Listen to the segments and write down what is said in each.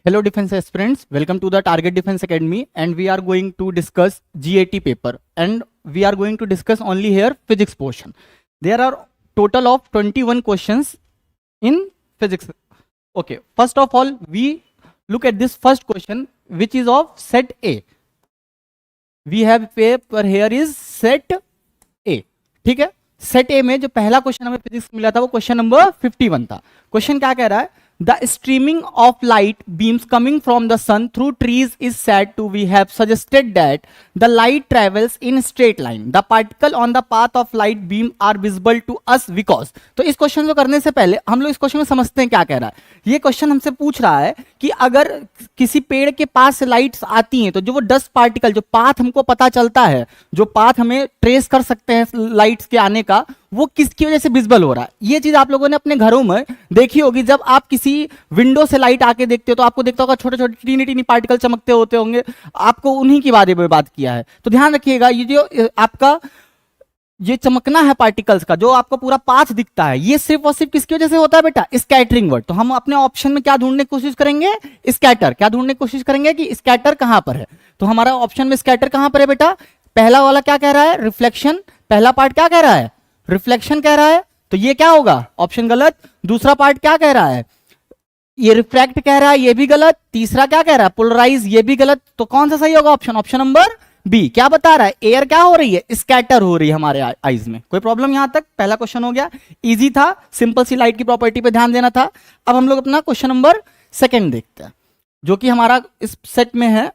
Hello defense aspirants, welcome to the Target Defense Academy and we are going to discuss GAT paper and we are going to discuss only here physics portion. There are total of 21 questions in physics. Okay, first of all we look at this first question which is of set A. We have paper here is set A. ठीक है, set ए में जो पहला question हमें physics मिला था वो question number 51 था. क्वेश्चन क्या कह रहा है? The streaming of light beams coming from the sun through trees is said to we have suggested that the light travels in straight line. The particle on the path of light beam are visible to us because. तो इस question को करने से पहले हम लोग इस question को समझते हैं क्या कह रहा है. ये क्वेश्चन हमसे पूछ रहा है कि अगर किसी पेड़ के पास से लाइट्स आती हैं तो जो वो डस्ट पार्टिकल, जो पाथ हमको पता चलता है, जो पाथ हमें ट्रेस कर सकते हैं लाइट्स के आने का, वो किसकी वजह से विजिबल हो रहा है. ये चीज आप लोगों ने अपने घरों में देखी होगी. जब आप किसी विंडो से लाइट आके देखते हो तो आपको देखता होगा छोटे छोटे टीनी टीनी पार्टिकल चमकते होते होंगे. आपको उन्हीं के बारे में बात किया है. तो ध्यान रखिएगा, ये जो आपका ये चमकना है पार्टिकल्स का, जो आपको पूरा पाथ दिखता है, ये सिर्फ और सिर्फ किसकी वजह से होता है बेटा? Scattering word. तो हम अपने ऑप्शन में क्या ढूंढने की कोशिश करेंगे? स्कैटर. क्या ढूंढने की कोशिश करेंगे कि स्कैटर कहां पर है. तो हमारा ऑप्शन में स्कैटर कहां पर है बेटा? पहला वाला क्या कह रहा है? रिफ्लेक्शन. पहला पार्ट क्या कह रहा है? रिफ्लेक्शन कह रहा है. तो ये क्या होगा? ऑप्शन गलत. दूसरा पार्ट क्या कह रहा है? ये रिफ्रैक्ट कह रहा है, ये भी गलत. तीसरा क्या कह रहा है? पोलराइज, ये भी गलत. तो कौन सा सही होगा? Option number B. क्या बता रहा है? एयर क्या हो रही है? स्कैटर हो रही है हमारे आईज में. कोई प्रॉब्लम यहां तक? पहला क्वेश्चन हो गया, इजी था, सिंपल सी लाइट की प्रॉपर्टी पे ध्यान देना था. अब हम लोग अपना क्वेश्चन नंबर सेकंड देखते हैं जो कि हमारा इस सेट में है.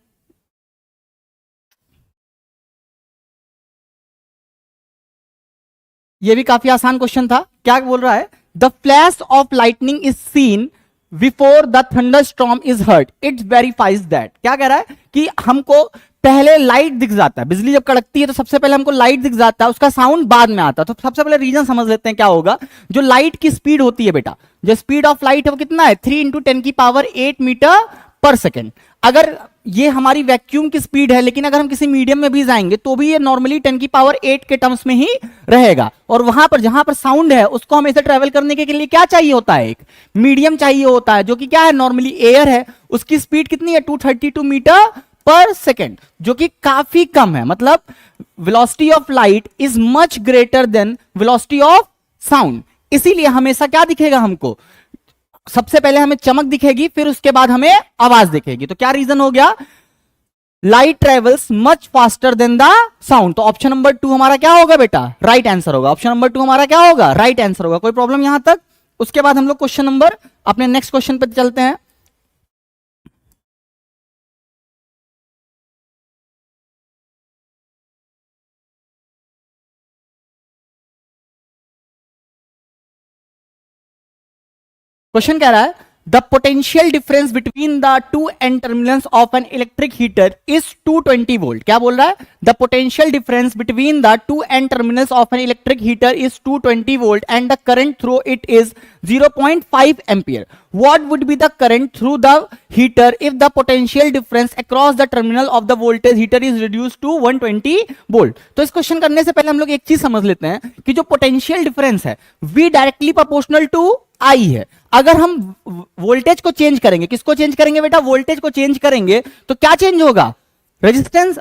ये भी काफी आसान क्वेश्चन था. क्या बोल रहा है? The flash of lightning is seen before the thunderstorm is heard, it verifies that. क्या कह रहा है कि हमको पहले लाइट दिख जाता है. बिजली जब कड़कती है तो सबसे पहले हमको लाइट दिख जाता है, उसका साउंड बाद में आता है. तो सबसे पहले रीजन समझ लेते हैं क्या होगा. जो लाइट की स्पीड होती है बेटा, जो स्पीड ऑफ लाइट है वो कितना है? 3 × 10⁸ मीटर पर सेकेंड. अगर ये हमारी वैक्यूम की स्पीड है, लेकिन अगर हम किसी मीडियम में भी जाएंगे तो भी ये नॉर्मली 10⁸ के टर्म्स में ही रहेगा. और वहां पर जहां पर साउंड है उसको हमेशा ट्रेवल करने के लिए क्या चाहिए होता है? एक मीडियम चाहिए होता है, जो कि क्या है? नॉर्मली एयर है. उसकी स्पीड कितनी है? 232 मीटर पर सेकेंड, जो कि काफी कम है. मतलब velocity of light is much greater than velocity of sound. इसीलिए हमेशा क्या दिखेगा हमको? सबसे पहले हमें चमक दिखेगी, फिर उसके बाद हमें आवाज दिखेगी. तो क्या रीजन हो गया? Light travels much faster than the sound. तो ऑप्शन नंबर 2 हमारा क्या होगा बेटा? राइट आंसर होगा. ऑप्शन नंबर 2 हमारा क्या होगा? राइट आंसर होगा. कोई प्रॉब्लम यहां तक? उसके बाद हम लोग क्वेश्चन नंबर अपने नेक्स्ट क्वेश्चन पर चलते हैं. क्वेश्चन कह रहा है the potential difference between the two and terminals of an electric heater is 220 volt. क्या बोल रहा है? The potential difference between the two and terminals of an electric heater is 220 volt and the current through it is 0.5 ampere. What would be the current through the heater if the potential difference across the terminal of the voltage heater is reduced to 120 volt? तो इस question करने से पहले हम लोग एक चीज समझ लेते हैं कि जो पोटेंशियल डिफरेंस है V directly proportional to I है. अगर हम वोल्टेज को चेंज करेंगे, किसको चेंज करेंगे बेटा? वोल्टेज को चेंज करेंगे तो क्या चेंज होगा? रेजिस्टेंस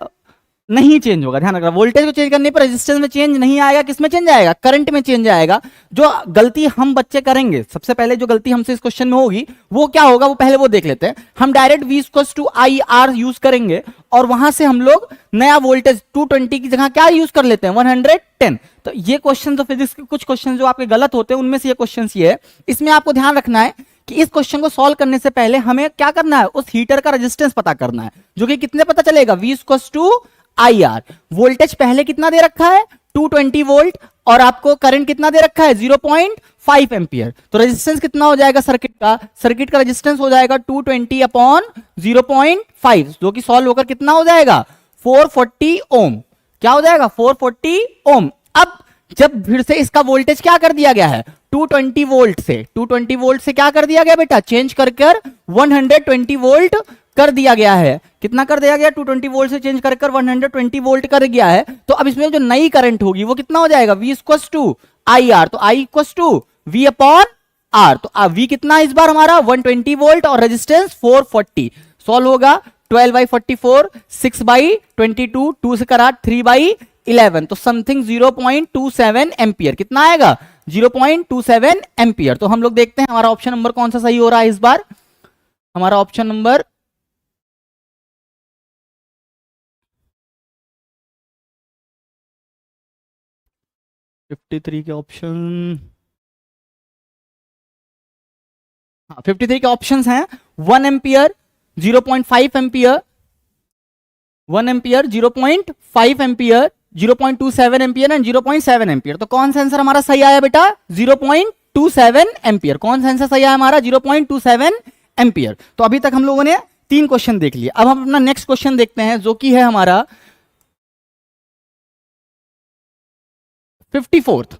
नहीं चेंज होगा. ध्यान रखना, वोल्टेज को चेंज करने पर रेजिस्टेंस में चेंज नहीं आएगा. किसमें चेंज आएगा? करंट में चेंज आएगा. जो गलती हम बच्चे करेंगे, सबसे पहले जो गलती हमसे इस क्वेश्चन में होगी वो क्या होगा, वो पहले वो देख लेते हैं. हम डायरेक्ट V=IR यूज करेंगे और वहां से हम लोग नया वोल्टेज 220 की जगह क्या यूज कर लेते हैं? 110. तो ये क्वेश्चन, तो फिजिक्स के कुछ क्वेश्चन जो आपके गलत होते हैं उनमें से ये क्वेश्चन ये है. इसमें आपको ध्यान रखना है कि इस क्वेश्चन को सॉल्व करने से पहले हमें क्या करना है? उस हीटर का रेजिस्टेंस पता करना है, जो कि कितने पता चलेगा? V=IR. वोल्टेज पहले कितना दे रखा है? 220 वोल्ट. और आपको करंट कितना दे रखा है? 0.5 एम्पियर. तो रेजिस्टेंस कितना हो जाएगा सर्किट का? सर्किट का रेजिस्टेंस हो जाएगा 220/0.5, जो कि सॉल्व होकर कितना हो जाएगा? 440 ओम. क्या हो जाएगा? 440 ओम. अब जब फिर से इसका वोल्टेज क्या कर दिया गया है? 220 वोल्ट से क्या कर दिया गया बेटा? चेंज कर 120 वोल्ट कर दिया गया है. कितना कर दिया गया? 220 वोल्ट से चेंज कर 120 वोल्ट कर गया है. तो अब इसमें जो नई करंट होगी वो कितना हो जाएगा? V=IR. तो I = V/ आर, तो V कितना है इस बार हमारा 120 वोल्ट और रेजिस्टेंस 440। सॉल्व होगा 12/44, 6/22, 2 से करा 3/11, तो समथिंग 0.27 एम्पियर। कितना आएगा 0.27 एम्पियर। तो हम लोग देखते हैं हमारा ऑप्शन नंबर कौन सा सही हो रहा है इस बार। हमारा ऑप्शन नंबर 53 के ऑप्शन, हाँ 53 के ऑप्शंस हैं 1 ampere, 0.5 ampere, 1 ampere, 0.5 ampere, 0.27 ampere and 0.7 ampere. तो कौन सा आंसर हमारा सही आया बेटा 0.27 एम्पियर। कौन सा आंसर सही आया हमारा 0.27 एम्पियर। तो अभी तक हम लोगों ने 3 क्वेश्चन देख लिए। अब हम अपना नेक्स्ट क्वेश्चन देखते हैं जो कि है हमारा 54th।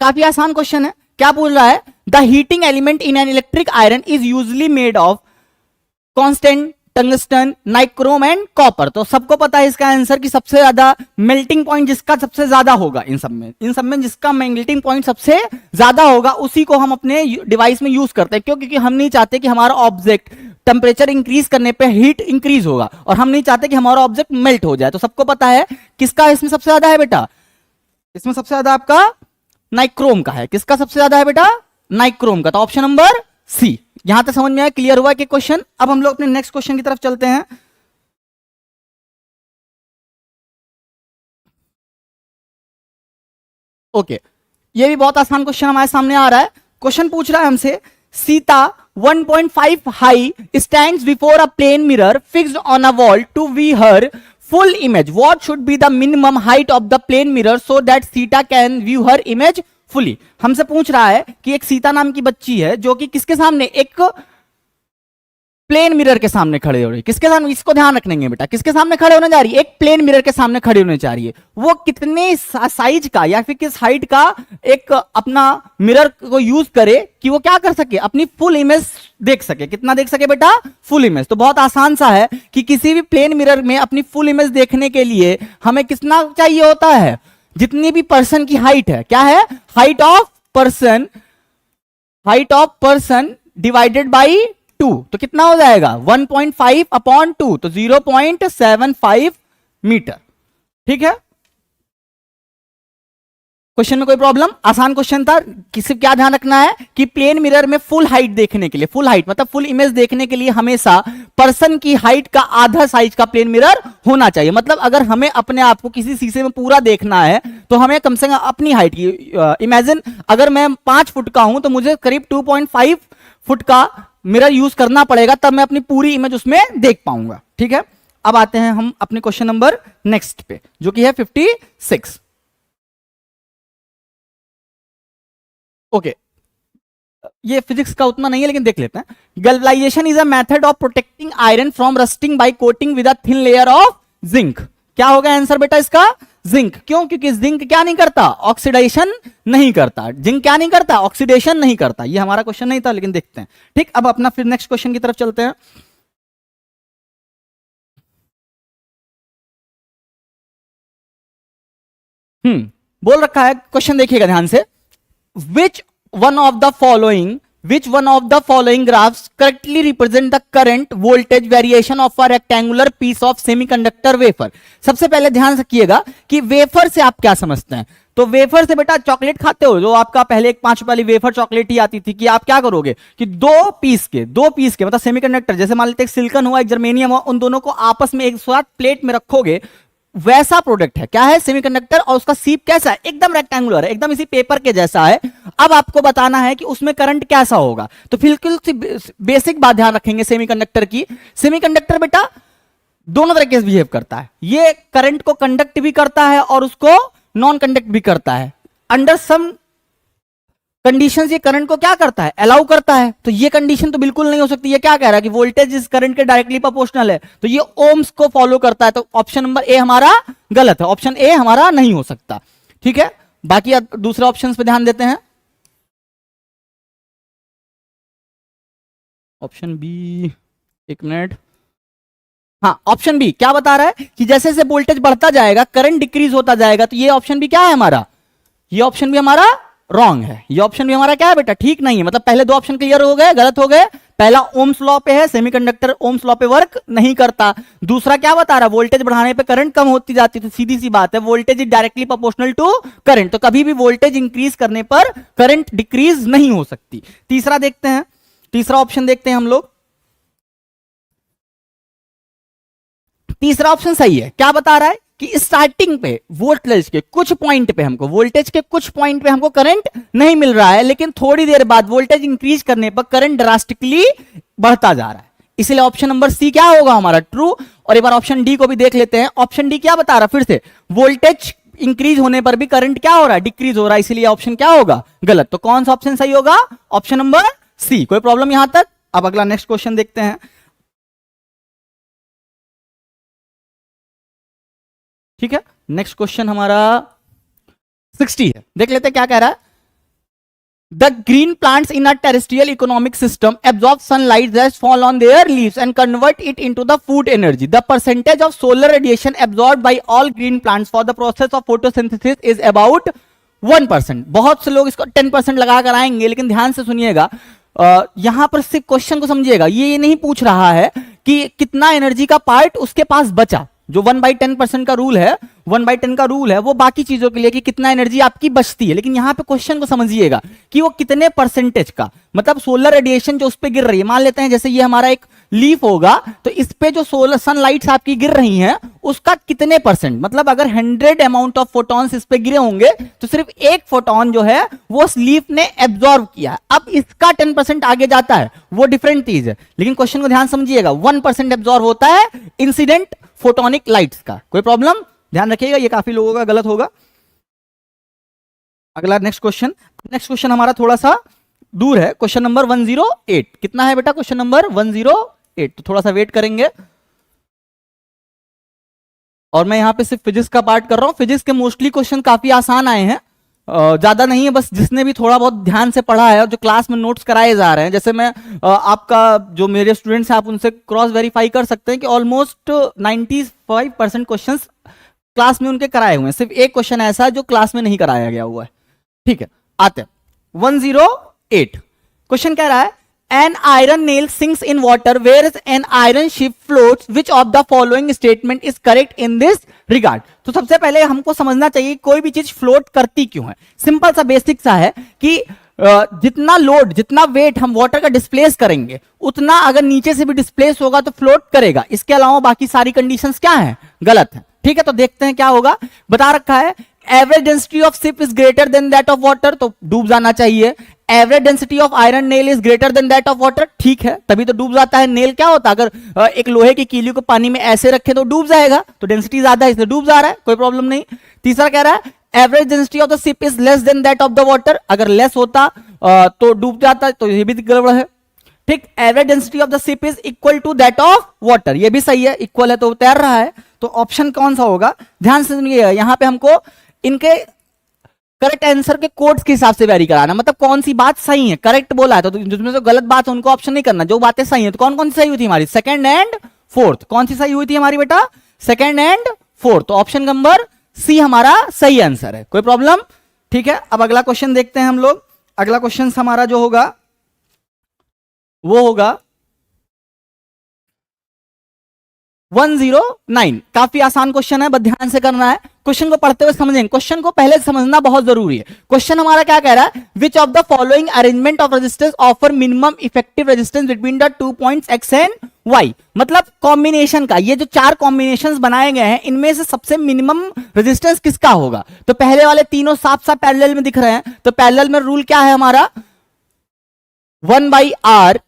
काफी आसान क्वेश्चन है। क्या पूछ रहा है, the heating element in an electric iron is usually made of constant, tungsten, nichrome and copper. तो सबको पता है इसका आंसर कि सबसे ज्यादा मेल्टिंग पॉइंट जिसका सबसे ज्यादा होगा इन सब में जिसका मेल्टिंग पॉइंट सबसे ज्यादा होगा उसी को हम अपने डिवाइस में यूज करते हैं। क्यों? क्योंकि हम नहीं चाहते कि हमारा ऑब्जेक्ट टेम्परेचर इंक्रीज करने पे हीट इंक्रीज होगा और हम नहीं चाहते कि हमारा ऑब्जेक्ट मेल्ट हो जाए। तो सबको पता है किसका इसमें सबसे ज्यादा है बेटा, इसमें सबसे ज्यादा आपका नाइक्रोम का है। किसका सबसे ज्यादा है बेटा, नाइक्रोम का। तो ऑप्शन नंबर सी। यहां तक समझ में आया, क्लियर हुआ कि क्वेश्चन। अब हम लोग अपने नेक्स्ट क्वेश्चन की तरफ चलते हैं। ओके, ये भी बहुत आसान क्वेश्चन हमारे सामने आ रहा है। क्वेश्चन पूछ रहा है हमसे, Sita 1.5 high stands before a plane mirror fixed on a wall to view her full image. What should be the minimum height of the plane mirror so that Sita can view her image fully? हमसे पूछ रहा है कि एक सीता नाम की बच्ची है जो कि किसके सामने, एक प्लेन मिरर के सामने खड़े हो रही है। किसके सामने, इसको ध्यान रखने बेटा, किसके सामने खड़े होने जा रही है, एक प्लेन मिरर के सामने खड़े होने जा रही है। वो कितने साइज का या फिर किस हाइट का एक अपना मिरर को यूज करे कि वो क्या कर सके, अपनी फुल इमेज देख सके। कितना देख सके बेटा, फुल इमेज। तो बहुत आसान सा है कि किसी भी प्लेन मिरर में अपनी फुल इमेज देखने के लिए हमें कितना चाहिए होता है, जितनी भी पर्सन की हाइट है, क्या है, height of person divided by 2। तो कितना हो जाएगा 1.5/2, तो 0.75 मीटर। ठीक है, क्वेश्चन में कोई प्रॉब्लम, आसान क्वेश्चन था। किसी क्या ध्यान रखना है कि प्लेन मिरर में फुल हाइट देखने के लिए, फुल हाइट मतलब फुल इमेज देखने के लिए हमेशा पर्सन की हाइट का आधा साइज का प्लेन मिरर होना चाहिए। मतलब अगर हमें अपने आप को किसी शीशे में पूरा देखना है तो हमें कम से कम अपनी हाइट की, इमेजिन अगर मैं 5 फुट का हूं तो मुझे करीब 2.5 फुट का मिरर यूज करना पड़ेगा, तब मैं अपनी पूरी इमेज उसमें देख पाऊंगा। ठीक है, अब आते हैं हम अपने क्वेश्चन नंबर नेक्स्ट पे जो कि है 56। ओके, ये फिजिक्स का उतना नहीं है लेकिन देख लेते हैं। Galvanization is a method of protecting iron from rusting by coating with a thin layer of zinc. क्या होगा आंसर बेटा इसका, जिंक। क्यों? क्योंकि जिंक क्या नहीं करता, ऑक्सीडाइजेशन नहीं करता। जिंक क्या नहीं करता, ऑक्सीडेशन नहीं करता। ये हमारा क्वेश्चन नहीं था लेकिन देखते हैं। ठीक, अब अपना फिर नेक्स्ट क्वेश्चन की तरफ चलते हैं। बोल रखा है, क्वेश्चन देखिएगा ध्यान से, which one of the following graphs correctly represent the current voltage variation of a rectangular piece of semiconductor wafer? सबसे पहले ध्यान रखिएगा कि वेफर से आप क्या समझते हैं। तो वेफर से बेटा चॉकलेट खाते हो, जो आपका पहले एक 5 रुपए वाली वेफर चॉकलेट ही आती थी, कि आप क्या करोगे कि दो पीस के मतलब सेमीकंडक्टर, जैसे मान लेते हैं सिलिकॉन हुआ एक जर्मेनियम हुआ, उन दोनों को आपस में एक साथ प्लेट में रखोगे, वैसा प्रोडक्ट है। क्या है, सेमीकंडक्टर। और उसका सीप कैसा है, एकदम रेक्टेंगुलर है, एकदम इसी पेपर के जैसा है। अब आपको बताना है कि उसमें करंट कैसा होगा। तो बिल्कुल बेसिक बात ध्यान रखेंगे सेमीकंडक्टर की। सेमीकंडक्टर बेटा दोनों तरीके से बिहेव करता है। ये करंट को कंडक्ट भी करता है और उसको नॉन कंडक्ट भी करता है। अंडर सम कंडीशंस ये करंट को क्या करता है, अलाउ करता है। तो ये कंडीशन तो बिल्कुल नहीं हो सकती। ये क्या कह रहा है कि वोल्टेज इस करंट के डायरेक्टली प्रोपोर्शनल है, तो ये ओम्स को फॉलो करता है। तो ऑप्शन नंबर ए हमारा गलत है, ऑप्शन ए हमारा नहीं हो सकता। ठीक है, बाकी दूसरे ऑप्शंस पे ध्यान देते हैं। ऑप्शन बी, एक मिनट, हाँ ऑप्शन बी क्या बता रहा है कि जैसे जैसे वोल्टेज बढ़ता जाएगा करंट डिक्रीज होता जाएगा। तो ये ऑप्शन बी क्या है हमारा, ये ऑप्शन भी हमारा रॉन्ग है। ये ऑप्शन भी हमारा क्या है बेटा, ठीक नहीं है। मतलब पहले दो ऑप्शन क्लियर हो गए, गलत हो गए। पहला ओम्स लॉ पे है, सेमीकंडक्टर ओम्स लॉ पे वर्क नहीं करता। दूसरा क्या बता रहा है, वोल्टेज बढ़ाने पे करंट कम होती जाती है। तो सीधी सी बात है, voltage is directly proportional to current. तो कभी भी वोल्टेज इंक्रीज करने पर करंट डिक्रीज नहीं हो सकती। तीसरा देखते हैं, तीसरा ऑप्शन देखते हैं हम लोग। तीसरा ऑप्शन सही है। क्या बता रहा है कि स्टार्टिंग पे वोल्टेज के कुछ पॉइंट पे हमको, वोल्टेज के कुछ पॉइंट पे हमको करंट नहीं मिल रहा है, लेकिन थोड़ी देर बाद वोल्टेज इंक्रीज करने पर करंट ड्रास्टिकली बढ़ता जा रहा है। इसलिए ऑप्शन नंबर सी क्या होगा हमारा, ट्रू। और एक बार ऑप्शन डी को भी देख लेते हैं। ऑप्शन डी क्या बता रहा है, फिर से वोल्टेज इंक्रीज होने पर भी करंट क्या हो रहा है, डिक्रीज हो रहा है। इसलिए ऑप्शन क्या होगा, गलत। तो कौन सा ऑप्शन सही होगा, ऑप्शन नंबर सी। कोई प्रॉब्लम यहां तक। अब अगला नेक्स्ट क्वेश्चन देखते हैं। ठीक है, नेक्स्ट क्वेश्चन हमारा 60 है। देख लेते हैं क्या कह रहा है। The green plants in a terrestrial economic system absorb sunlight that fall on their leaves and convert it into the food energy. The percentage of solar radiation absorbed bye all green plants for the process of photosynthesis is about 1%। बहुत से लोग इसको 10% लगा कर आएंगे, लेकिन ध्यान से सुनिएगा। यहां पर सिर्फ क्वेश्चन को समझिएगा। ये नहीं पूछ रहा है कि कितना एनर्जी का पार्ट उसके पास बचा। जो 1/10% का रूल है, 1/10 का रूल है, वो बाकी चीजों के लिए कि कितना एनर्जी आपकी बचती है। लेकिन यहां पे क्वेश्चन को समझिएगा कि वो कितने परसेंटेज का, मतलब सोलर रेडिएशन जो उस पे गिर रही है। मान लेते हैं जैसे ये हमारा एक लीफ होगा, तो इस पे जो सोलर सनलाइट्स आपकी गिर रही हैं उसका कितने परसेंट, मतलब अगर 100 अमाउंट ऑफ फोटॉन्स इस पे गिरे होंगे तो सिर्फ एक फोटोन जो है वो उस लीफ ने एब्जॉर्ब किया। अब इसका 10% आगे जाता है, वो डिफरेंट चीज है। लेकिन क्वेश्चन को ध्यान समझिएगा, 1% एब्जॉर्ब होता है इंसिडेंट फोटोनिक लाइट्स का। कोई प्रॉब्लम, ध्यान रखिएगा, ये काफी लोगों का गलत होगा। अगला नेक्स्ट क्वेश्चन। नेक्स्ट क्वेश्चन हमारा थोड़ा सा दूर है, क्वेश्चन नंबर 108। कितना है बेटा, क्वेश्चन नंबर 108। तो थोड़ा सा वेट करेंगे। और मैं यहां पे सिर्फ फिजिक्स का पार्ट कर रहा हूं। फिजिक्स के मोस्टली क्वेश्चन काफी आसान आए हैं, ज्यादा नहीं है। बस जिसने भी थोड़ा बहुत ध्यान से पढ़ा है और जो क्लास में नोट्स कराए जा रहे हैं, जैसे मैं आपका जो मेरे स्टूडेंट्स हैं आप उनसे क्रॉस वेरीफाई कर सकते हैं कि ऑलमोस्ट 95% क्वेश्चन क्लास में उनके कराए हुए हैं। सिर्फ एक क्वेश्चन ऐसा है जो क्लास में नहीं कराया गया हुआ है। ठीक है, आते हैं 108। क्वेश्चन कह रहा है an iron nail sinks in water whereas an iron ship floats. Which of the following statement is correct in this regard? तो सबसे पहले हमको समझना चाहिए कोई भी चीज फ्लोट करती क्यों है। सिंपल सा बेसिक सा है कि जितना लोड, जितना वेट हम वाटर का डिस्प्लेस करेंगे, उतना अगर नीचे से भी डिस्प्लेस होगा तो फ्लोट करेगा। इसके अलावा बाकी सारी कंडीशंस क्या है, गलत है। ठीक है, तो देखते हैं क्या होगा। बता रखा है average density of ship is greater then that of water, तो डूब जाना चाहिए। Average density of iron nail is greater then that of water, ठीक है, तभी तो डूब जाता है। नेल क्या होता है, अगर एक लोहे की कीली को पानी में ऐसे रखे तो डूब जाएगा, तो डेंसिटी ज्यादा है इसलिए डूब जा रहा है, कोई प्रॉब्लम नहीं। तीसरा कह रहा है average density of the ship is less than that of the water, अगर लेस होता तो डूब जाता, तो ये भी गड़बड़ है। ठीक, average density of the ship is equal to that of water, ये भी सही है, इक्वल है तो तैर रहा है। तो ऑप्शन कौन सा होगा, ध्यान से सुनिए। यहां पे हमको इनके करेक्ट आंसर के कोड्स के हिसाब से वेरी कराना, मतलब कौन सी बात सही है, करेक्ट बोला है तो जिसमें जो गलत बात है उनको ऑप्शन नहीं करना। जो बातें सही है, तो कौन कौन सी सही हुई थी हमारी, सेकंड एंड फोर्थ। कौन सी सही हुई थी हमारी बेटा, सेकंड एंड फोर्थ। तो ऑप्शन नंबर सी हमारा सही आंसर है, कोई प्रॉब्लम। ठीक है, अब अगला क्वेश्चन देखते हैं हम लोग। अगला क्वेश्चन हमारा जो होगा वो होगा 109। काफी आसान क्वेश्चन है, बस ध्यान से करना है। क्वेश्चन को पढ़ते हुए समझेंगे, क्वेश्चन को पहले समझना बहुत जरूरी है। क्वेश्चन हमारा क्या कह रहा है, which of the following arrangement of resistance offer minimum effective resistance between the 2 points X and Y. मतलब कॉम्बिनेशन का, ये जो 4 कॉम्बिनेशंस बनाए गए हैं इनमें से सबसे मिनिमम रेजिस्टेंस किसका होगा। तो पहले वाले तीनों साफ साफ पैरेलल में दिख रहे हैं, तो पैरेलल में रूल क्या है हमारा, 1/r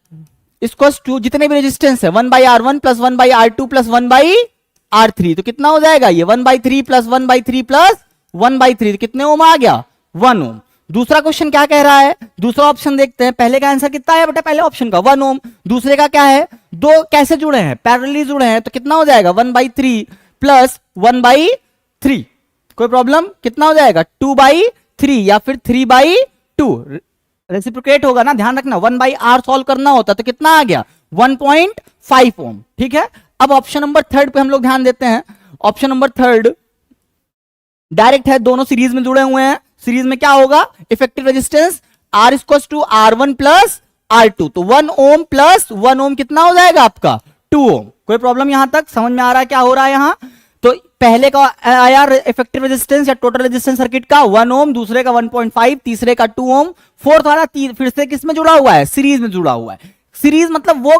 इसको टू जितने भी रेजिस्टेंस है 1/r1 plus 1/r2 plus 1/r3, तो कितना हो जाएगा ये 1/3 प्लस 1/3 प्लस 1/3, तो कितने ओम आ गया, 1 ओम। दूसरा क्वेश्चन क्या कह रहा है, दूसरा ऑप्शन देखते हैं। पहले का आंसर कितना है बेटा, पहले ऑप्शन का 1 ओम। दूसरे का क्या है, दो कैसे जुड़े हैं, पैरेलली जुड़े हैं, तो कितना हो जाएगा 1/3 प्लस 1/3, कोई प्रॉब्लम। कितना हो जाएगा 2/3 या फिर 3/2, रेसिप्रोकेट होगा ना, ध्यान रखना। 1/r सॉल्व करना होता तो कितना आ गया 1.5 ओम। ठीक है, अब ऑप्शन नंबर 3 पे हम लोग ध्यान देते हैं। ऑप्शन नंबर 3 डायरेक्ट है, दोनों सीरीज में जुड़े हुए हैं, सीरीज में क्या होगा, effective resistance R equals to R1 plus R2, तो 1 ओम प्लस 1 ओम कितना हो जाएगा आपका 2 ओम। कोई प्रॉब्लम यहां तक समझ में आ रहा है क्या हो रहा है यहां? तो पहले का आया इफेक्टिव रेजिस्टेंस या टोटल रेजिस्टेंस सर्किट का 1 ओम, दूसरे का 1.5, तीसरे का 2 ओम, फोर्थ वाला फिर से किस में जुड़ा हुआ है, सीरीज में जुड़ा हुआ है। सीरीज मतलब वो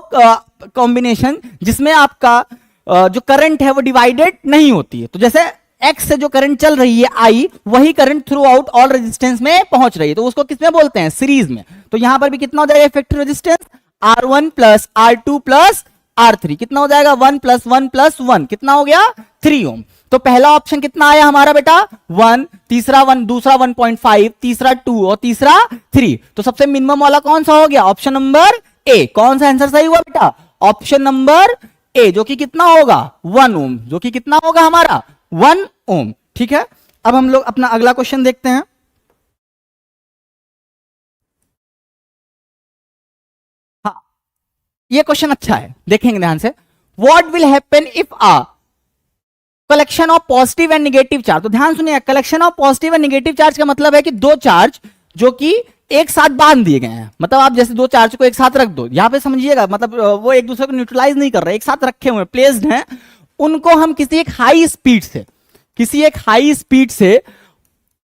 कॉम्बिनेशन जिसमें आपका जो करंट है वो डिवाइडेड नहीं होती है। तो जैसे एक्स से जो करंट चल रही है आई, वही current through out all resistance में पहुंच रही है, तो उसको किसमें बोलते हैं, सीरीज में। तो यहां पर भी कितना हो जाएगा effective resistance, R1 plus R2 plus R3, कितना हो जाएगा 1 प्लस 1 प्लस 1, कितना हो गया 3 ओम। तो पहला ऑप्शन कितना आया हमारा बेटा 1, तीसरा 1, दूसरा 1.5, तीसरा 2 और तीसरा 3। तो सबसे मिनिमम वाला कौन सा हो गया, ऑप्शन नंबर ए। कौन सा आंसर सही हुआ बेटा, ऑप्शन नंबर ए, जो कि कितना होगा 1 ओम, जो कि कितना होगा हमारा 1 ओम। ठीक है, अब हम लोग अपना अगला क्वेश्चन देखते हैं। हाँ, ये क्वेश्चन अच्छा है, देखेंगे ध्यान से। What will happen if a collection of positive and negative charge. तो ध्यान सुनिए, collection of positive and negative charge का मतलब है कि दो चार्ज जो कि एक साथ बांध दिए गए हैं, मतलब आप जैसे दो चार्ज को एक साथ रख दो, यहां पे समझिएगा, मतलब वो एक दूसरे को न्यूट्रलाइज नहीं कर रहे, एक साथ रखे हुए प्लेस्ड हैं, उनको हम किसी एक हाई स्पीड से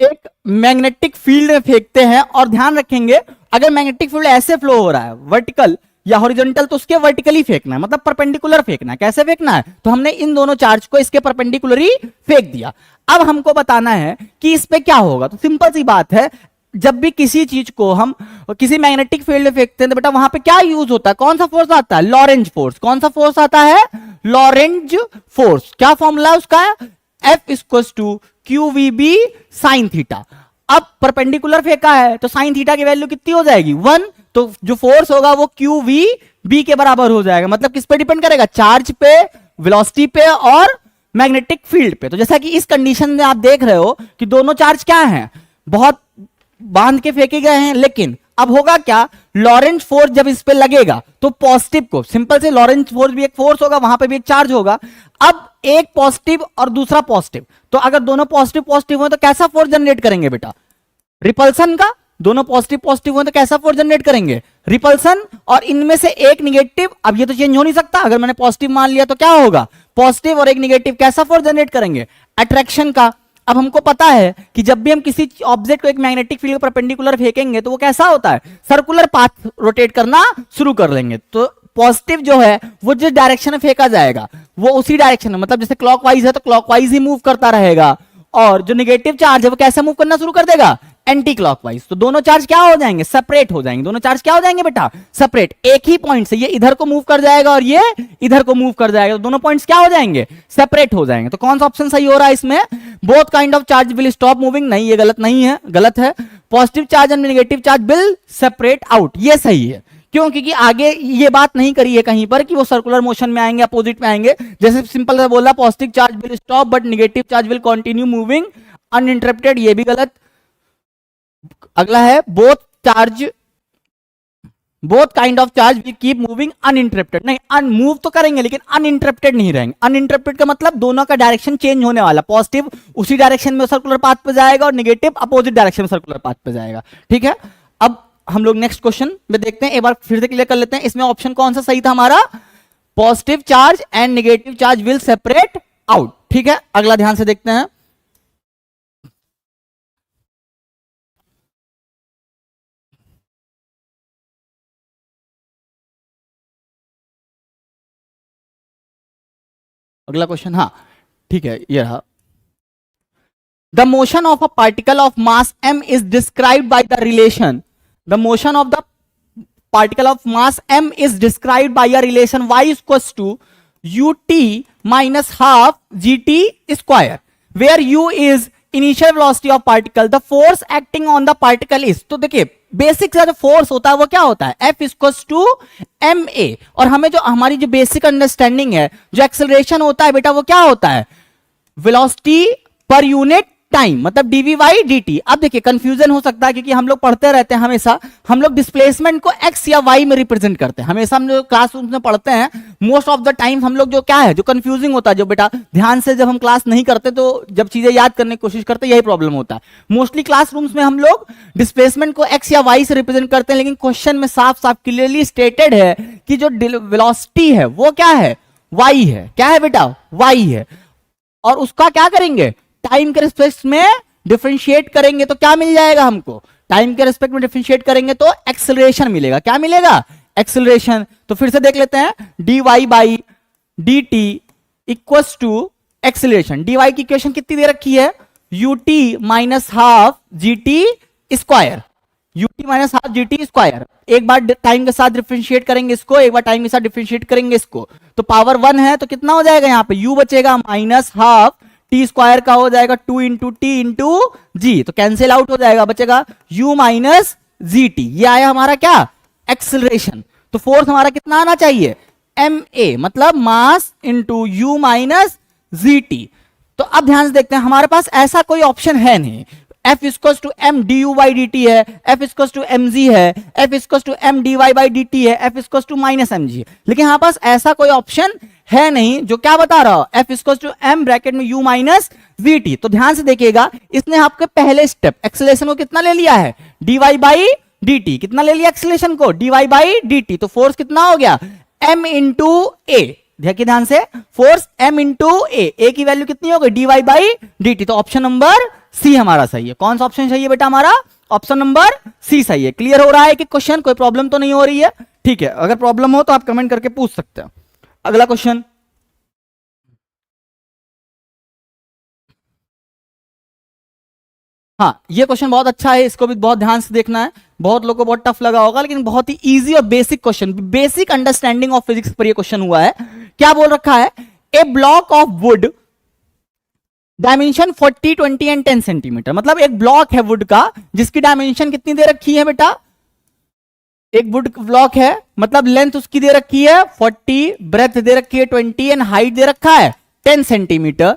एक मैग्नेटिक फील्ड में फेंकते हैं। और ध्यान रखेंगे, अगर मैग्नेटिक फील्ड ऐसे फ्लो हो रहा है वर्टिकल या हॉरिजॉन्टल, तो उसके वर्टिकली फेंकना है, मतलब परपेंडिकुलर फेंकना है। कैसे फेंकना है, तो हमने इन दोनों चार्ज को इसके परपेंडिकुलर ही फेंक दिया। अब हमको बताना है कि इस पे क्या होगा। तो सिंपल सी बात है, जब भी किसी चीज को हम किसी मैग्नेटिक फील्ड में फेंकते हैं तो बेटा वहां पे क्या यूज होता है, कौन सा फोर्स आता है, लॉरेंज फोर्स। कौन सा फोर्स आता है, लॉरेंज फोर्स। क्या फॉर्मूला है उसका, F equals to QVB sine theta. अब परपेंडिकुलर फेंका है तो साइन थीटा की वैल्यू कितनी हो जाएगी 1, तो जो फोर्स होगा वो QVB के बराबर हो जाएगा। मतलब किस पे डिपेंड करेगा, चार्ज पे, वेलोसिटी पे और मैग्नेटिक फील्ड पे। तो जैसा कि इस कंडीशन में आप देख रहे हो कि दोनों चार्ज क्या हैं, बहुत बांध के फेंके गए हैं, लेकिन अब होगा क्या, लॉरेंज फोर्स जब इस पे लगेगा तो पॉजिटिव को, सिंपल से लॉरेंज फोर्स भी एक फोर्स होगा, वहां पे भी एक चार्ज होगा। अब एक पॉजिटिव और दूसरा पॉजिटिव, तो अगर दोनों पॉजिटिव पॉजिटिव हो तो कैसा फोर्स जनरेट करेंगे बेटा, रिपल्सन का। दोनों पॉजिटिव पॉजिटिव हो तो कैसा फोर्स जनरेट करेंगे, रिपल्सन। और इनमें से एक निगेटिव, अब ये तो चेंज हो नहीं सकता, अगर मैंने पॉजिटिव मान लिया तो क्या होगा, पॉजिटिव, और एक निगेटिव, कैसा फोर्स जनरेट करेंगे, अट्रैक्शन का। अब हमको पता है कि जब भी हम किसी ऑब्जेक्ट को एक मैग्नेटिक फील्ड परपेंडिकुलर फेंकेंगे तो वो कैसा होता है, सर्कुलर पाथ रोटेट करना शुरू कर लेंगे। तो पॉजिटिव जो है वो जिस डायरेक्शन में फेंका जाएगा वो उसी डायरेक्शन में, मतलब जैसे क्लॉकवाइज है तो क्लॉकवाइज ही मूव करता रहेगा, और जो नेगेटिव चार्ज है वो कैसे मूव करना शुरू कर देगा, एंटी क्लॉकवाइज। तो दोनों चार्ज क्या हो जाएंगे, सेपरेट हो जाएंगे। दोनों चार्ज क्या हो जाएंगे बेटा, सेपरेट। एक ही पॉइंट से ये इधर को मूव कर जाएगा और ये इधर को मूव कर जाएगा, तो दोनों पॉइंट्स क्या हो जाएंगे, सेपरेट हो जाएंगे। तो कौन सा ऑप्शन सही हो रहा है इसमें, both kind of charge will stop moving, नहीं ये गलत नहीं है, गलत है। Positive charge and negative charge will separate out, ये सही है। क्यों, क्योंकि आगे ये बात नहीं करी है कहीं पर कि वो सर्कुलर मोशन में आएंगे, अपोजिट में आएंगे। जैसे सिंपल सा बोला, positive charge will stop but negative charge will continue moving uninterrupted, ये भी गलत। अगला है both kind of charge will keep moving uninterrupted, नहीं अनमूव तो करेंगे लेकिन अनइंटरप्टेड नहीं रहेंगे। अनइंटरप्टेड का मतलब दोनों का डायरेक्शन चेंज होने वाला, पॉजिटिव उसी डायरेक्शन में सर्कुलर पाथ पे जाएगा और नेगेटिव अपोजिट डायरेक्शन में सर्कुलर पाथ पे जाएगा। ठीक है, अब हम लोग नेक्स्ट क्वेश्चन में देखते हैं, एक बार फिर से क्लियर कर लेते हैं। इसमें ऑप्शन कौन सा सही था हमारा, positive charge and negative charge will separate out. ठीक है, अगला ध्यान से देखते हैं। अगला क्वेश्चन, हाँ ठीक है, ये रहा। The motion of a particle of mass m is described by the relation, the motion of the particle of mass m is described by a relation y equals to ut minus half gt square, where u is initial velocity of particle, the force acting on the particle is। तो देखिए basic सा जो force होता है वो क्या होता है, F इक्वल्स टू ma। और हमें जो हमारी जो बेसिक अंडरस्टैंडिंग है, जो एक्सेलरेशन होता है बेटा वो क्या होता है, वेलोसिटी पर यूनिट टाइम मतलब डीवी बाई डी टी। अब देखिए कंफ्यूजन हो सकता है क्योंकि हम लोग पढ़ते रहते हैं, हमेशा हम लोग डिस्प्लेसमेंट को एक्स या वाई में रिप्रेजेंट करते हैं। हमेशा हम लोग क्लासरूम में पढ़ते हैं, मोस्ट ऑफ द टाइम हम लोग जो क्या है, जो कंफ्यूजिंग होता है, जो बेटा ध्यान से जब हम क्लास नहीं करते तो जब चीजें याद करने की कोशिश करते हैं यही प्रॉब्लम होता है। मोस्टली क्लासरूम्स में हम लोग डिस्प्लेसमेंट को एक्स या वाई से रिप्रेजेंट करते हैं, लेकिन क्वेश्चन में साफ साफ क्लियरली स्टेटेड है कि जो वेलोसिटी है वो क्या है, वाई है। क्या है बेटा, वाई है। और उसका क्या करेंगे, टाइम के रिस्पेक्ट में डिफरेंशिएट करेंगे तो क्या मिल जाएगा हमको, टाइम के रिस्पेक्ट में डिफरेंशिएट करेंगे तो एक्सेलरेशन मिलेगा। क्या मिलेगा, एक्सेलरेशन। तो फिर से देख लेते हैं, dy by D t equals to acceleration. dy की इक्वेशन कितनी दे रखी है, ut minus half g t square, ut minus half g t square. एक बार टाइम के साथ डिफरेंशिएट करेंगे इसको, एक बार टाइम के साथ डिफरेंशिएट करेंगे इसको, तो पावर 1 है तो कितना हो जाएगा यहाँ पे, u बचेगा माइनस हाफ टी स्क्वायर का हो जाएगा 2 इंटू टी इंटू जी, तो कैंसिल आउट हो जाएगा, बचेगा u माइनस जी टी। ये आया हमारा क्या, एक्सेलरेशन। तो फोर्स हमारा कितना आना चाहिए, ma मतलब mass into you minus G T. तो अब ध्यान से देखते हैं, हमारे पास ऐसा कोई ऑप्शन है नहीं, F equals to M D U by D T है, F equals to M G है, F equals to M D Y by D T है, F equals to minus M G है। लेकिन हमारे पास ऐसा कोई ऑप्शन है नहीं जो क्या बता रहा हो, F equals to M bracket में u माइनस वी टी। तो ध्यान से देखिएगा, इसने आपके पहले स्टेप एक्सेलरेशन को कितना ले लिया है, D Y by D T. कितना ले लिया एक्सेलरेशन को, D Y by D T. तो फोर्स कितना हो गया, m इंटू ए। देखिए ध्यान से, फोर्स m इंटू ए की वैल्यू कितनी हो गई, D Y by D T. तो ऑप्शन नंबर सी हमारा सही है। कौन सा ऑप्शन सही है बेटा हमारा, ऑप्शन नंबर सी सही है। क्लियर हो रहा है कि क्वेश्चन, कोई प्रॉब्लम तो नहीं हो रही है, ठीक है। अगर प्रॉब्लम हो तो आप कमेंट करके पूछ सकते हैं। अगला क्वेश्चन, हाँ ये क्वेश्चन बहुत अच्छा है, इसको भी बहुत ध्यान से देखना है। बहुत लोगों को बहुत टफ लगा होगा, लेकिन बहुत ही इजी और basic question, basic understanding of physics पर ये क्वेश्चन हुआ है। क्या बोल रखा है, a block of wood dimension 40, 20 and 10 centimetre. मतलब एक ब्लॉक है वुड का जिसकी डायमेंशन कितनी दे रखी है बेटा, एक वुड ब्लॉक है, मतलब लेंथ उसकी दे रखी है 40, ब्रेथ दे रखी है 20 एंड हाइट दे रखा है 10 centimetre.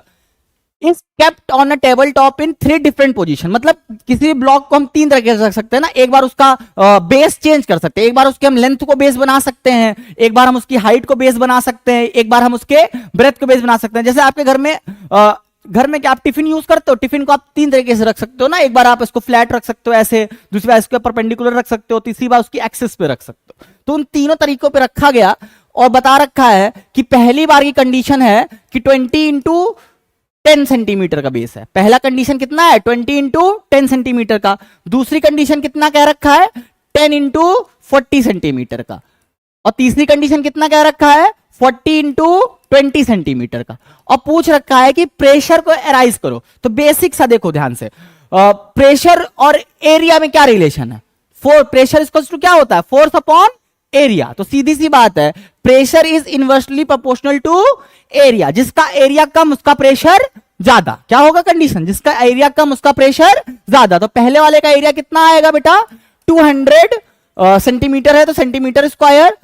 Is kept on a table top in 3 different position. मतलब किसी ब्लॉक को हम 3 तरह से रख सकते हैं ना, एक बार उसका बेस चेंज कर सकते हैं, एक बार उसके हम लेंथ को बेस बना सकते हैं, एक बार हम उसकी हाइट को बेस बना सकते हैं, एक बार हम उसके ब्रेथ को बेस बना सकते हैं। जैसे आपके घर में क्या आप टिफिन यूज करते हो, टिफिन को आप 3 तरीके से रख सकते हो ना, एक बार आप इसको फ्लैट रख सकते हो ऐसे, दूसरी बार इसको परपेंडिकुलर रख सकते हो, तीसरी बार उसकी एक्सिस पे रख सकते हो। तो उन तीनों तरीकों पे रखा गया और बता रखा है कि पहली बार की कंडीशन है कि 20 इंटू 10 सेंटीमीटर का बेस है। पहला कंडीशन कितना है, 20 इंटू 10 सेंटीमीटर का। दूसरी कंडीशन कितना कह रखा है, 10 इंटू 40 सेंटीमीटर का। और तीसरी कंडीशन कितना कह रखा है, 40 इंटू 20 सेंटीमीटर का। और पूछ रखा है कि प्रेशर को एराइज करो। तो बेसिक सा देखो ध्यान से, प्रेशर और एरिया में क्या रिलेशन है, प्रेशर इक्वल्स टू क्या होता है, फोर्स अपॉन एरिया। तो सीधी सी बात है, pressure is inversely proportional to area. जिसका एरिया कम उसका प्रेशर ज्यादा। क्या होगा कंडीशन, जिसका एरिया कम उसका प्रेशर ज्यादा। तो पहले वाले का एरिया कितना आएगा बेटा, 200 सेंटीमीटर है तो सेंटीमीटर स्क्वायर,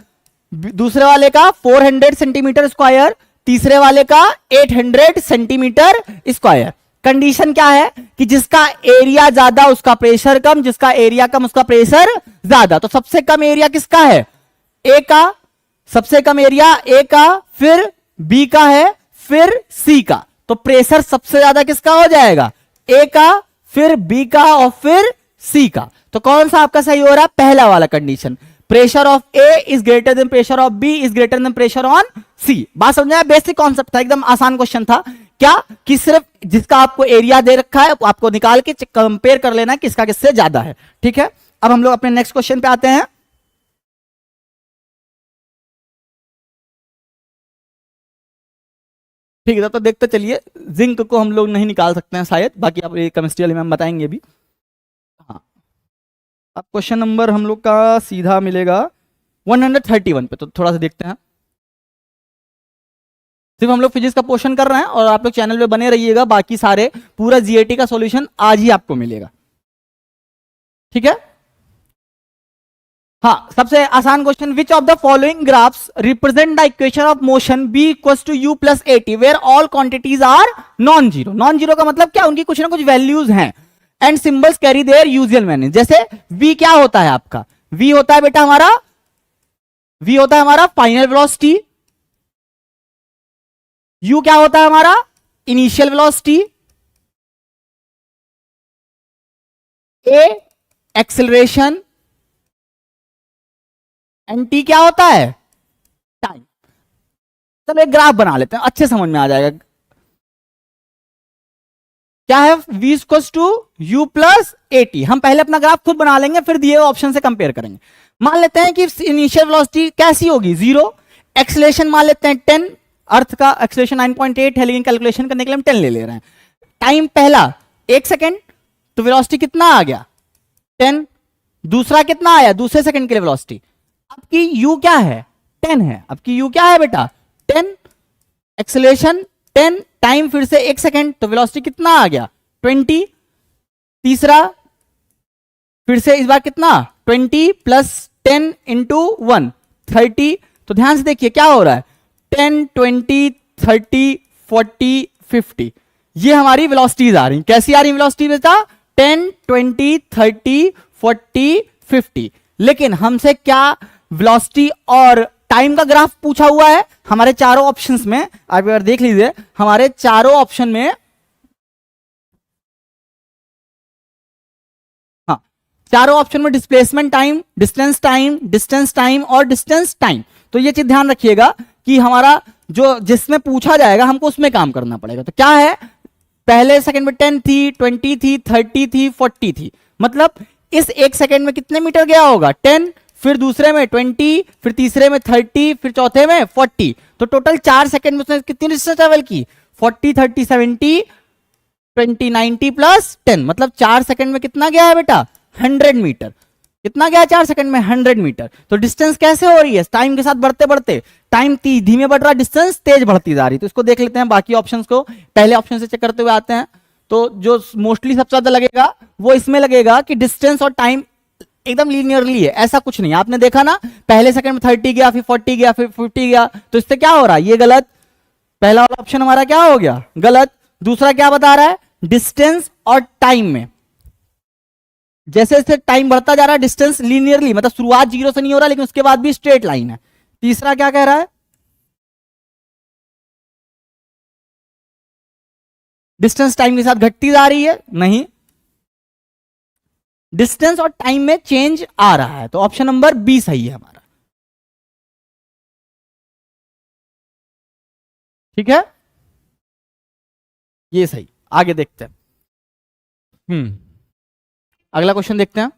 दूसरे वाले का 400 सेंटीमीटर स्क्वायर, तीसरे वाले का 800 सेंटीमीटर स्क्वायर। कंडीशन क्या है कि जिसका एरिया ज्यादा उसका प्रेशर कम, जिसका एरिया कम उसका प्रेशर ज्यादा। तो सबसे कम एरिया किसका है, ए का, सबसे कम एरिया ए का, फिर बी का है, फिर सी का। तो प्रेशर सबसे ज्यादा किसका हो जाएगा, ए का, फिर बी का और फिर सी का। तो कौन सा आपका सही हो रहा है, पहला वाला condition, pressure of A is greater than pressure of B is greater than pressure on C. बात समझ, बेसिक कॉन्सेप्ट था, एकदम आसान क्वेश्चन था। क्या कि सिर्फ जिसका आपको एरिया दे रखा है आपको निकाल के कंपेयर कर लेना किसका किससे ज्यादा है, ठीक है। अब हम लोग अपने नेक्स्ट क्वेश्चन पे आते हैं। ठीक है, तो देखते चलिए, जिंक को हम लोग नहीं निकाल सकते हैं शायद, बाकी आप केमिस्ट्री वाले मैम बताएंगे अभी। हाँ, अब क्वेश्चन नंबर हम लोग का सीधा मिलेगा 131 पे, तो थोड़ा सा देखते हैं। सिर्फ हम लोग फिजिक्स का पोर्शन कर रहे हैं और आप लोग चैनल पे बने रहिएगा, बाकी सारे पूरा जीएटी का सॉल्यूशन आज ही आपको मिलेगा, ठीक है। हाँ, सबसे आसान question, which of the following graphs represent the equation of motion b equals to u plus at where all quantities are non zero. Non zero का मतलब क्या, उनकी कुछ ना कुछ वैल्यूज हैं and symbols carry their usual meaning. जैसे v क्या होता है आपका, v होता है बेटा हमारा, v होता है हमारा फाइनल वेलोसिटी, u क्या होता है हमारा initial velocity, a acceleration and T क्या होता है टाइम। चलो एक ग्राफ बना लेते हैं, अच्छे समझ में आ जाएगा। क्या है, v equals to U plus at। हम पहले अपना ग्राफ खुद बना लेंगे, फिर दिए हुए ऑप्शन से कंपेयर करेंगे। मान लेते हैं कि इनिशियल वेलोसिटी कैसी होगी 0, एक्सेलरेशन मान लेते हैं 10, अर्थ का एक्सेलरेशन 9.8 है लेकिन कैलकुलेशन करने के लिए हम 10 ले रहे हैं। टाइम पहला 1 सेकेंड, तो वेलोसिटी कितना आ गया 10। दूसरा कितना आया, दूसरे सेकंड के लिए वेलोसिटी, आपकी u क्या है 10 है, आपकी u क्या है बेटा 10, एक्सेलरेशन 10, टाइम फिर से 1 सेकंड, तो वेलोसिटी कितना आ गया 20। तीसरा फिर से इस बार कितना 20 प्लस 10 इंटू 1 30। तो ध्यान से देखिए क्या हो रहा है 10 20 30 40 50, ये हमारी वेलोसिटीज आ रही। कैसी आ रही वेलोसिटी बेटा 10 20 30 40 50। लेकिन हमसे क्या वेलोसिटी और टाइम का ग्राफ पूछा हुआ है। हमारे चारों ऑप्शंस में आप अगर देख लीजिए, हमारे चारों ऑप्शन में, हाँ चारों ऑप्शन में displacement time, distance time, distance time और डिस्टेंस टाइम। तो ये चीज ध्यान रखिएगा कि हमारा जो जिसमें पूछा जाएगा हमको उसमें काम करना पड़ेगा। तो क्या है, पहले सेकंड में 10 थी, 20 थी, 30 थी, 40 थी, मतलब इस 1 सेकंड में कितने मीटर गया होगा 10, फिर दूसरे में 20, फिर तीसरे में 30, फिर चौथे में 40। तो टोटल 4 सेकंड में उसने कितनी डिस्टेंस ट्रेवल की 40 30 70 20 90 प्लस 10, मतलब 4 सेकंड में कितना गया है बेटा 100 मीटर। कितना गया 4 सेकंड में 100 मीटर। तो डिस्टेंस कैसे हो रही है, टाइम के साथ बढ़ते बढ़ते, टाइम धीमे बढ़ रहा, डिस्टेंस तेज बढ़ती जा रही। तो इसको देख लेते हैं बाकी ऑप्शंस को, पहले ऑप्शन से चेक करते हुए आते हैं। तो जो मोस्टली सबसे ज्यादा लगेगा वो इसमें लगेगा कि डिस्टेंस और टाइम एकदम लीनियरली है, ऐसा कुछ नहीं। आपने देखा ना पहले सेकंड में 30 गया, फिर 40 गया, फिर 50 गया, तो इससे क्या हो रहा है, ये गलत। पहला वाला ऑप्शन हमारा क्या हो गया गलत। दूसरा क्या बता रहा है, डिस्टेंस और टाइम में जैसे जैसे टाइम बढ़ता जा रहा है डिस्टेंस लीनियरली, मतलब शुरुआत 0 से नहीं हो रहा लेकिन उसके बाद भी स्ट्रेट लाइन है। तीसरा क्या कह रहा है, डिस्टेंस टाइम के साथ घटती जा रही है, नहीं, डिस्टेंस और टाइम में चेंज आ रहा है। तो ऑप्शन नंबर बी सही है हमारा, ठीक है, ये सही। आगे देखते हैं, अगला क्वेश्चन देखते हैं।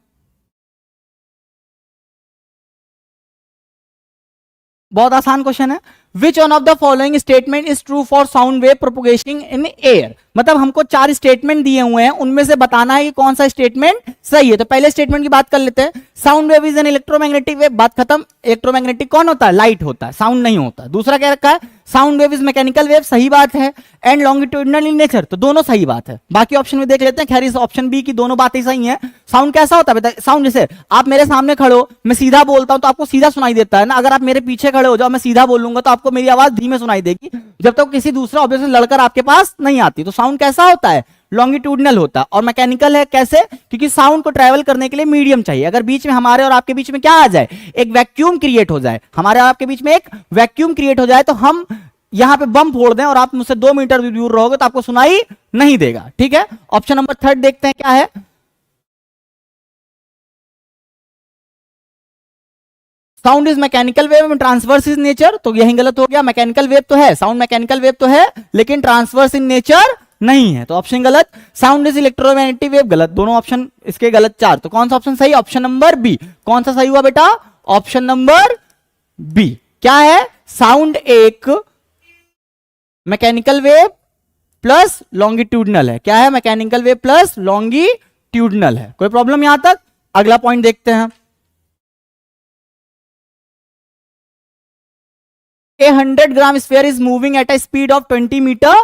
बहुत आसान क्वेश्चन है, which one of the following statement is true for sound wave propagation in air. मतलब हमको 4 स्टेटमेंट दिए हुए हैं, उनमें से बताना है कि कौन सा स्टेटमेंट सही है। तो पहले स्टेटमेंट की बात कर लेते हैं, sound wave is an electromagnetic wave, बात खत्म। इलेक्ट्रोमैग्नेटिक कौन होता है, लाइट होता है, साउंड नहीं होता। दूसरा क्या रखा है, sound wave is mechanical wave, सही बात है, एंड लॉन्गिट्यूडिनल इन नेचर, तो दोनों सही बात है। बाकी ऑप्शन में देख लेते हैं, खैर इस ऑप्शन बी की दोनों बातें सही हैं। साउंड कैसा होता है, साउंड जैसे आप मेरे सामने खड़े हो, मैं सीधा बोलता हूं तो आपको सीधा सुनाई देता है ना। अगर आप मेरे पीछे खड़े हो जाओ, मैं सीधा बोलूंगा तो आपको मेरी आवाज धीमे सुनाई देगी, जब तक किसी दूसरे ऑब्जेक्ट से लड़कर आपके पास नहीं आती। तो साउंड कैसा होता है, लॉन्गिट्यूडनल होता है। और मैकेनिकल है, कैसे, क्योंकि साउंड को ट्रैवल करने के लिए मीडियम चाहिए। अगर बीच में हमारे और आपके बीच में क्या आ जाए, एक वैक्यूम क्रिएट हो जाए, हमारे और आपके बीच में एक वैक्यूम क्रिएट हो जाए, तो हम यहां पे बम फोड़ दें और आप मुझसे 2 मीटर दूर रहोगे तो आपको सुनाई नहीं देगा, ठीक है। ऑप्शन नंबर 3 देखते हैं क्या है, sound is mechanical wave and transverse in nature, तो यही गलत हो गया। मैकेनिकल वेव तो है, साउंड मैकेनिकल वेव तो है, लेकिन ट्रांसवर्स इन नेचर नहीं है, तो ऑप्शन गलत। साउंड इज इलेक्ट्रोमैग्नेटिक वेव, गलत, दोनों ऑप्शन इसके गलत 4। तो कौन सा ऑप्शन सही, ऑप्शन नंबर बी। कौन सा सही हुआ बेटा, ऑप्शन नंबर बी। क्या है, साउंड एक मैकेनिकल वेव प्लस लॉन्गिट्यूडनल है। क्या है, मैकेनिकल वेव प्लस लॉन्गिट्यूडनल है। कोई प्रॉब्लम यहां तक। अगला पॉइंट देखते हैं, A 100 gram sphere is moving at a speed of 20 metre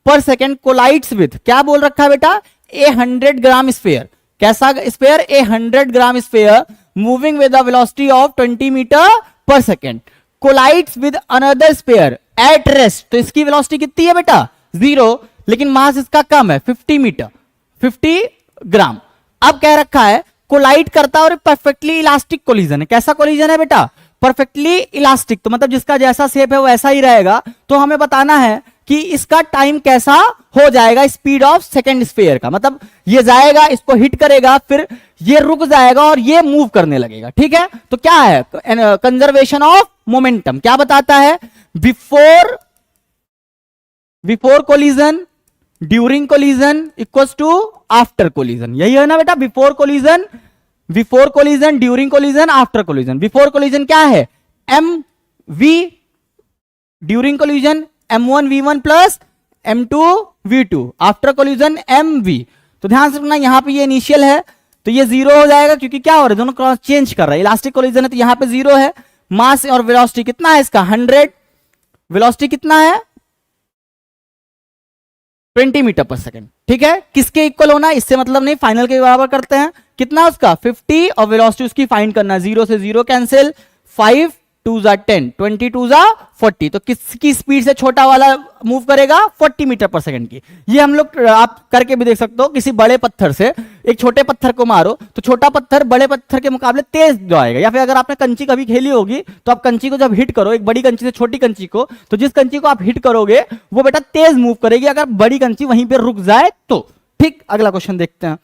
per second collides with, क्या बोल रखा है बेटा, A 100 ग्राम स्फीयर, कैसा sphere, A 100 gram sphere moving with the velocity of 20 metre per second collides with another sphere at rest, तो इसकी velocity कितनी है बेटा 0, लेकिन मास इसका कम है 50 मीटर 50 ग्राम। अब कह रखा है कोलाइड करता है और परफेक्टली इलास्टिक कोलिजन है। कैसा कोलिजन है बेटा, परफेक्टली इलास्टिक, तो मतलब जिसका जैसा शेप है वैसा ही रहेगा। तो हमें बताना है कि इसका टाइम कैसा हो जाएगा, स्पीड ऑफ सेकंड स्फीयर का, मतलब ये जाएगा, इसको हिट करेगा, फिर ये रुक जाएगा और ये मूव करने लगेगा। ठीक है, तो क्या है कंजर्वेशन ऑफ मोमेंटम, क्या बताता है, before collision, during collision equals to after collision, यही है ना बेटा, before collision, during collision, after collision. Before collision क्या है mv, during collision m1v1 plus m2v2, after collision mv। तो ध्यान से रखना यहां पे ये इनिशियल है तो ये 0 हो जाएगा, क्योंकि क्या हो रहा है, दोनों क्रॉस चेंज कर रहा है, इलास्टिक कोलिजन है तो यहां पे 0 है। मास और वेलोसिटी कितना है इसका 100, वेलोसिटी कितना है 20 मीटर पर सेकंड। ठीक है, किसके इक्वल होना है इससे मतलब नहीं, फाइनल के बराबर करते हैं, कितना उसका 50 और वेलोसिटी उसकी फाइंड करना है, 0 से 0 कैंसिल, 5 2 जा 10, 20 2 जा 40, तो किसकी स्पीड से छोटा वाला मूव करेगा 40 मीटर पर सेकंड की। ये हम लोग आप करके भी देख सकते हो, किसी बड़े पत्थर से एक छोटे पत्थर को मारो तो छोटा पत्थर बड़े पत्थर के मुकाबले तेज जाएगा, या फिर अगर आपने कंची कभी खेली होगी तो आप कंची को जब हिट करो, एक बड़ी कंची से छोटी कंची को, तो जिस कंची को आप हिट करोगे वो बेटा तेज मूव करेगी, अगर बड़ी कंची वहीं पर रुक जाए तो। ठीक, अगला क्वेश्चन देखते हैं।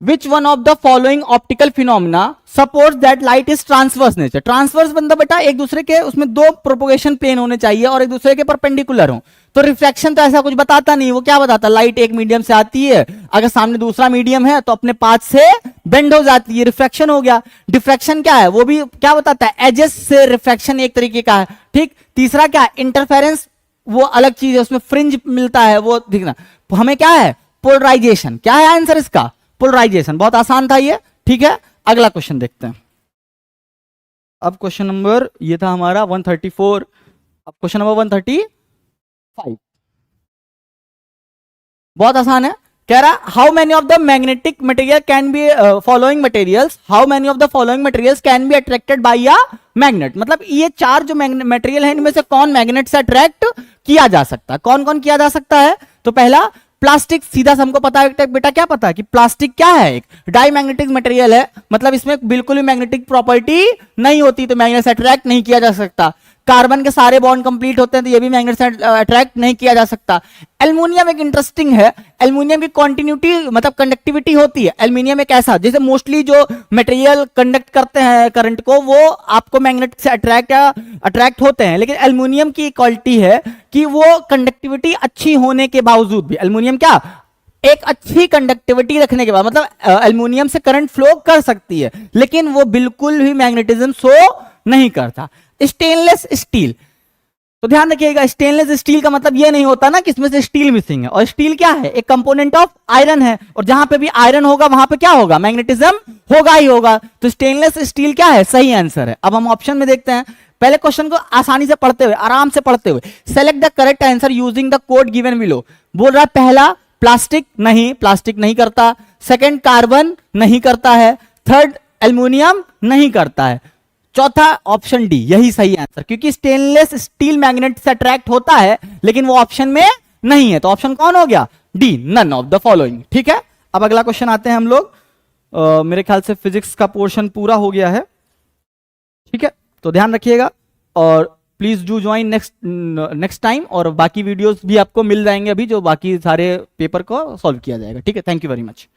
Which one of the following optical phenomena supports that light is transverse nature? Transverse मतलब बेटा एक दूसरे के उसमें दो प्रोपोगेशन प्लेन होने चाहिए और एक दूसरे के परपेंडिकुलर हो। तो रिफ्लेक्शन तो ऐसा कुछ बताता नहीं, वो क्या बताता, लाइट एक मीडियम से आती है, अगर सामने दूसरा मीडियम है तो अपने पाथ से बेंड हो जाती है, रिफ्लेक्शन हो गया। डिफ्रैक्शन क्या है, वो भी क्या बताता है, एजेस से रिफ्लेक्शन एक तरीके का है। ठीक, तीसरा क्या है, इंटरफेरेंस, वो अलग चीज है, उसमें फ्रिंज मिलता है, वो दिखना। हमें क्या है, पोलराइजेशन, क्या है आंसर इसका, पोलराइजेशन। बहुत आसान था ये। ठीक है, अगला क्वेश्चन देखते हैं। अब क्वेश्चन नंबर ये था हमारा 134, अब क्वेश्चन नंबर 135, बहुत आसान है। कह रहा how many of the magnetic material can be following materials, how many of the following materials can be attracted by a magnet, मतलब ये चार जो मटेरियल है इनमें से कौन मैग्नेट से अट्रैक्ट किया जा सकता है, कौन कौन किया जा सकता है। तो पहला प्लास्टिक, सीधा से हमको पता है बेटा, क्या पता है कि प्लास्टिक क्या है, एक डाईमैग्नेटिक मटेरियल है, मतलब इसमें बिल्कुल भी मैग्नेटिक प्रॉपर्टी नहीं होती तो मैग्नेट से अट्रैक्ट नहीं किया जा सकता। कार्बन के सारे बॉन्ड कंप्लीट होते हैं तो ये भी मैग्नेट से अट्रैक्ट नहीं किया जा सकता। एल्युमिनियम एक इंटरेस्टिंग है, एल्युमिनियम की कॉन्टिन्यूटी मतलब कंडक्टिविटी होती है। एल्युमिनियम एक ऐसा, जैसे मोस्टली जो मटेरियल कंडक्ट करते हैं करंट को वो आपको मैग्नेट से अट्रैक्ट होते हैं, लेकिन एल्युमिनियम की क्वालिटी है कि वो कंडक्टिविटी अच्छी होने के बावजूद भी, एल्युमिनियम क्या एक अच्छी कंडक्टिविटी रखने के बाद, मतलब एल्युमिनियम से करंट फ्लो कर सकती है लेकिन वो बिल्कुल भी मैग्नेटिज्म शो नहीं करता। स्टेनलेस स्टील, तो ध्यान रखिएगा, स्टेनलेस स्टील का मतलब ये नहीं होता ना कि इसमें से स्टील मिसिंग है, और स्टील क्या है, एक कंपोनेंट ऑफ आयरन है, और जहां पे भी आयरन होगा वहां पे क्या होगा, मैग्नेटिज्म होगा ही होगा। तो स्टेनलेस स्टील क्या है, सही आंसर है। अब हम ऑप्शन में देखते हैं, पहले क्वेश्चन को आसानी से पढ़ते हुए, आराम से पढ़ते हुए, select the correct answer using the code given below. बोल रहा है पहला प्लास्टिक, नहीं प्लास्टिक नहीं करता, सेकंड कार्बन नहीं करता है, थर्ड एल्युमिनियम नहीं करता है, चौथा ऑप्शन डी यही सही आंसर, क्योंकि स्टेनलेस स्टील मैग्नेट से अट्रैक्ट होता है लेकिन वो ऑप्शन में नहीं है, तो ऑप्शन कौन हो गया, D, none of the following. ठीक है, अब अगला क्वेश्चन आते हैं हम लोग, मेरे ख्याल से फिजिक्स का पोर्शन पूरा हो गया है। ठीक है, तो ध्यान रखिएगा और please do join next time, और बाकी वीडियोस भी आपको मिल जाएंगे अभी जो बाकी सारे पेपर को सॉल्व किया जाएगा। ठीक है, थैंक यू वेरी मच।